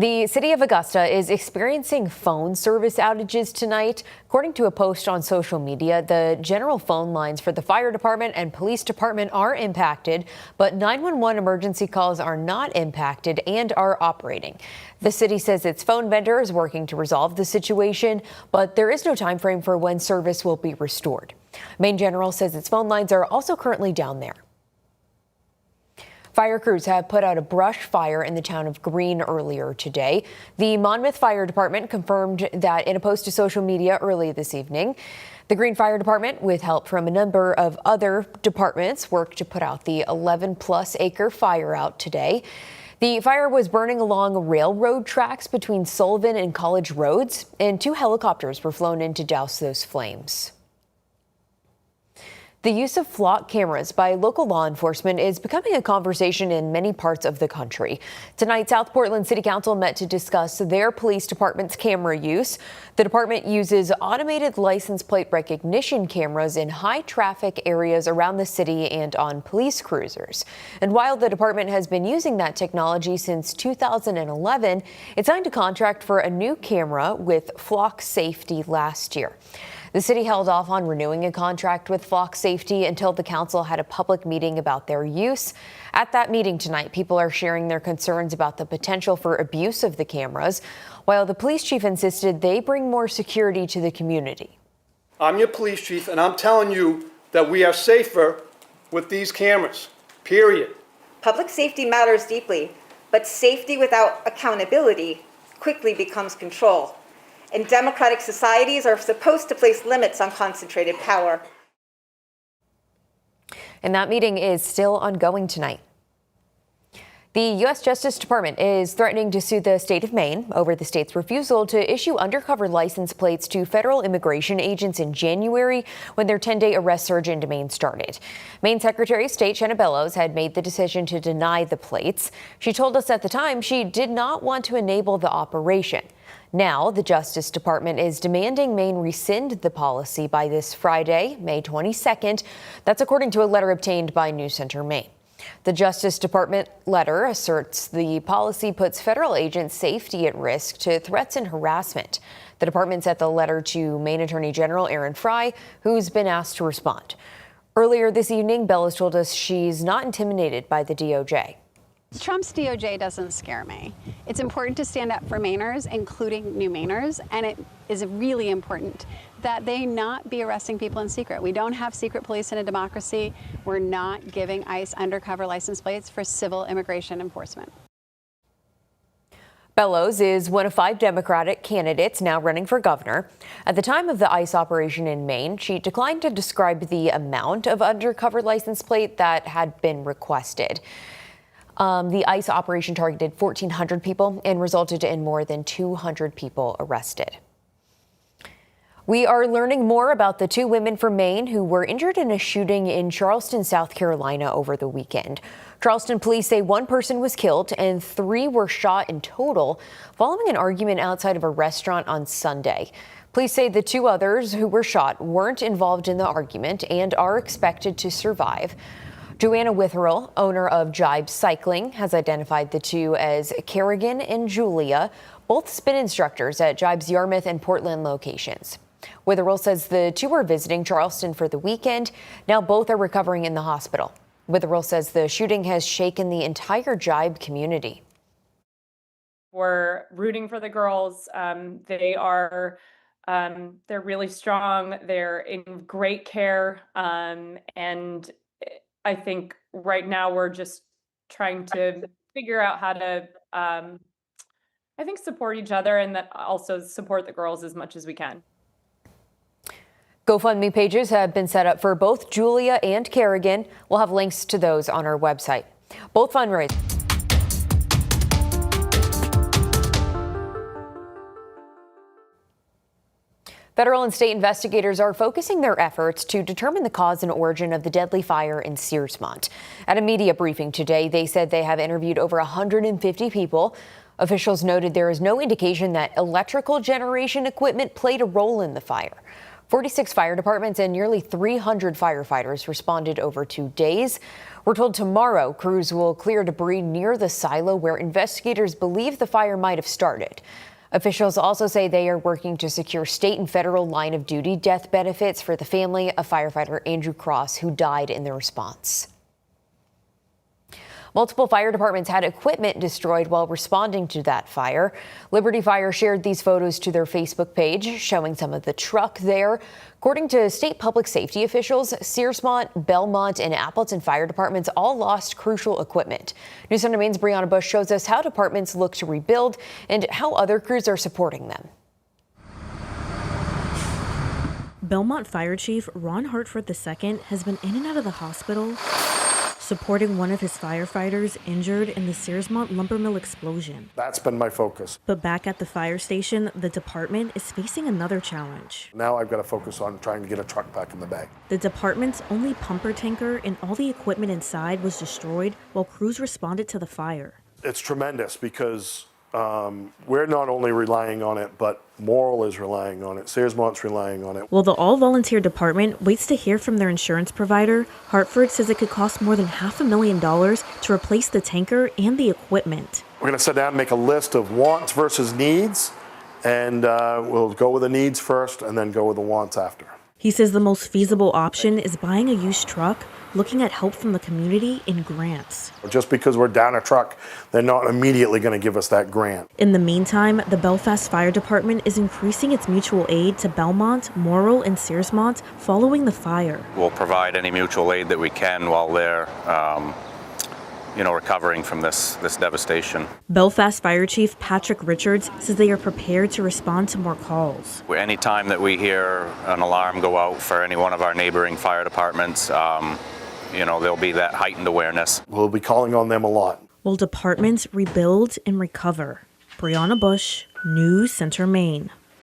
The city of Augusta is experiencing phone service outages tonight. According to a post on social media, the general phone lines for the fire department and police department are impacted, but 911 emergency calls are not impacted and are operating. The city says its phone vendor is working to resolve the situation, but there is no time frame for when service will be restored. Maine General says its phone lines are also currently down there. Fire crews have put out a brush fire in the town of Greene earlier today. The Monmouth Fire Department confirmed that in a post to social media early this evening. The Greene Fire Department, with help from a number of other departments, worked to put out the 11-plus acre fire out today. The fire was burning along railroad tracks between Sullivan and College Roads, and 2 helicopters were flown in to douse those flames. The use of flock cameras by local law enforcement is becoming a conversation in many parts of the country. Tonight, South Portland City Council met to discuss their police department's camera use. The department uses automated license plate recognition cameras in high traffic areas around the city and on police cruisers. And while the department has been using that technology since 2011, it signed a contract for a new camera with Flock Safety last year. The city held off on renewing a contract with Flock Safety until the council had a public meeting about their use. At that meeting tonight, people are sharing their concerns about the potential for abuse of the cameras, while the police chief insisted they bring more security to the community. I'm your police chief, and I'm telling you that we are safer with these cameras, period. Public safety matters deeply, but safety without accountability quickly becomes control. And democratic societies are supposed to place limits on concentrated power. And that meeting is still ongoing tonight. The U.S. Justice Department is threatening to sue the state of Maine over the state's refusal to issue undercover license plates to federal immigration agents in January when their 10-day arrest surge into Maine started. Maine Secretary of State Shanna Bellows had made the decision to deny the plates. She told us at the time she did not want to enable the operation. Now, the Justice Department is demanding Maine rescind the policy by this Friday, May 22nd. That's according to a letter obtained by CENTER Maine. The Justice Department letter asserts the policy puts federal agents' safety at risk to threats and harassment. The department sent the letter to Maine Attorney General Aaron Fry, who's been asked to respond. Earlier this evening, Bellows told us she's not intimidated by the DOJ. Trump's DOJ doesn't scare me. It's important to stand up for Mainers, including new Mainers, and it is really important that they not be arresting people in secret. We don't have secret police in a democracy. We're not giving ICE undercover license plates for civil immigration enforcement. Bellows is one of 5 Democratic candidates now running for governor. At the time of the ICE operation in Maine, she declined to describe the amount of undercover license plate that had been requested. The ICE operation targeted 1,400 people and resulted in more than 200 people arrested. We are learning more about the 2 women from Maine who were injured in a shooting in Charleston, South Carolina over the weekend. Charleston police say 1 person was killed and 3 were shot in total following an argument outside of a restaurant on Sunday. Police say the 2 others who were shot weren't involved in the argument and are expected to survive. Joanna Witherell, owner of Jibe Cycling, has identified the 2 as Kerrigan and Julia, both spin instructors at Jibe's Yarmouth and Portland locations. Witherell says the 2 are visiting Charleston for the weekend. Now both are recovering in the hospital. Witherell says the shooting has shaken the entire Jibe community. We're rooting for the girls. They're really strong. They're in great care, and I think right now we're just trying to figure out how to, support each other and that also support the girls as much as we can. GoFundMe pages have been set up for both Julia and Kerrigan. We'll have links to those on our website. Both fundraisers. Federal and state investigators are focusing their efforts to determine the cause and origin of the deadly fire in Searsmont. At a media briefing today, they said they have interviewed over 150 people. Officials noted there is no indication that electrical generation equipment played a role in the fire. 46 fire departments and nearly 300 firefighters responded over 2 days. We're told tomorrow crews will clear debris near the silo where investigators believe the fire might have started. Officials also say they are working to secure state and federal line of duty death benefits for the family of firefighter Andrew Cross, who died in the response. Multiple fire departments had equipment destroyed while responding to that fire. Liberty Fire shared these photos to their Facebook page, showing some of the truck there. According to state public safety officials, Searsmont, Belmont, and Appleton fire departments all lost crucial equipment. News CENTER Maine's Brianna Bush shows us how departments look to rebuild and how other crews are supporting them. Belmont Fire Chief Ron Hartford II has been in and out of the hospital, supporting one of his firefighters injured in the Searsmont lumber mill explosion. That's been my focus. But back at the fire station, the department is facing another challenge. Now I've got to focus on trying to get a truck back in the bay. The department's only pumper tanker and all the equipment inside was destroyed while crews responded to the fire. It's tremendous because we're not only relying on it, but Morrill is relying on it. Searsmont's relying on it. While the all-volunteer department waits to hear from their insurance provider, Hartford says it could cost more than $500,000 to replace the tanker and the equipment. We're going to sit down and make a list of wants versus needs, and we'll go with the needs first and then go with the wants after. He says the most feasible option is buying a used truck, looking at help from the community in grants. Just because we're down a truck, they're not immediately going to give us that grant. In the meantime, the Belfast Fire Department is increasing its mutual aid to Belmont, Morrill, and Searsmont following the fire. We'll provide any mutual aid that we can while they're recovering from this devastation. Belfast Fire Chief Patrick Richards says they are prepared to respond to more calls. Anytime that we hear an alarm go out for any one of our neighboring fire departments, there'll be that heightened awareness. We'll be calling on them a lot. Will departments rebuild and recover? Brianna Bush, News CENTER Maine.